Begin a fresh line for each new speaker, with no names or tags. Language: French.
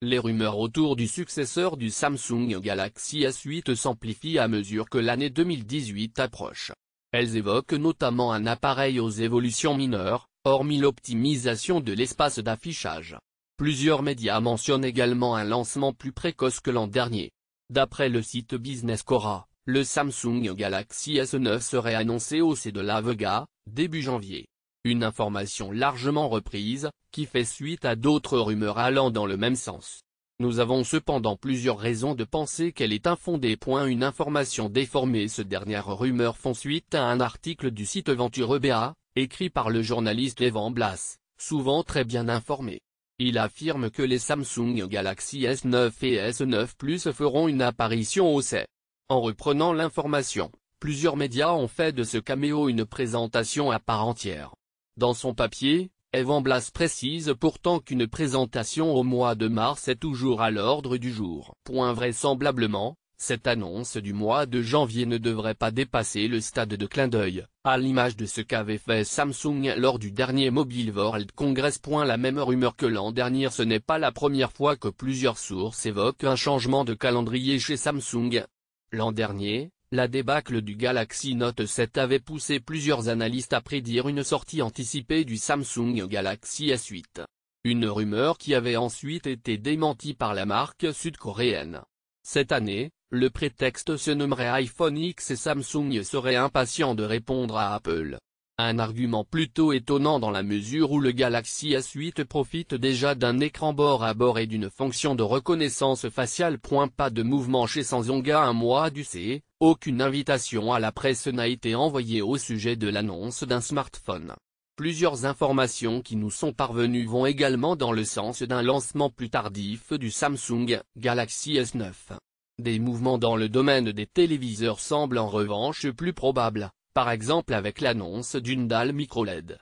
Les rumeurs autour du successeur du Samsung Galaxy S8 s'amplifient à mesure que l'année 2018 approche. Elles évoquent notamment un appareil aux évolutions mineures, hormis l'optimisation de l'espace d'affichage. Plusieurs médias mentionnent également un lancement plus précoce que l'an dernier. D'après le site Business Quora, le Samsung Galaxy S9 serait annoncé au CES de la Vega, début janvier. Une information largement reprise, qui fait suite à d'autres rumeurs allant dans le même sens. Nous avons cependant plusieurs raisons de penser qu'elle est infondée. Une information déformée. Ces dernières rumeurs font suite à un article du site Venture BA, écrit par le journaliste Evan Blass, souvent très bien informé. Il affirme que les Samsung Galaxy S9 et S9 Plus feront une apparition au CES. En reprenant l'information, plusieurs médias ont fait de ce caméo une présentation à part entière. Dans son papier, Evan Blass précise pourtant qu'une présentation au mois de mars est toujours à l'ordre du jour. Vraisemblablement, cette annonce du mois de janvier ne devrait pas dépasser le stade de clin d'œil, à l'image de ce qu'avait fait Samsung lors du dernier Mobile World Congress. La même rumeur que l'an dernier. Ce n'est pas la première fois que plusieurs sources évoquent un changement de calendrier chez Samsung. L'an dernier, la débâcle du Galaxy Note 7 avait poussé plusieurs analystes à prédire une sortie anticipée du Samsung Galaxy S8. Une rumeur qui avait ensuite été démentie par la marque sud-coréenne. Cette année, le prétexte se nommerait iPhone X et Samsung serait impatient de répondre à Apple. Un argument plutôt étonnant dans la mesure où le Galaxy S8 profite déjà d'un écran bord à bord et d'une fonction de reconnaissance faciale. Pas de mouvement chez Samsung à un mois du CES, aucune invitation à la presse n'a été envoyée au sujet de l'annonce d'un smartphone. Plusieurs informations qui nous sont parvenues vont également dans le sens d'un lancement plus tardif du Samsung Galaxy S9. Des mouvements dans le domaine des téléviseurs semblent en revanche plus probables, par exemple avec l'annonce d'une dalle micro-LED.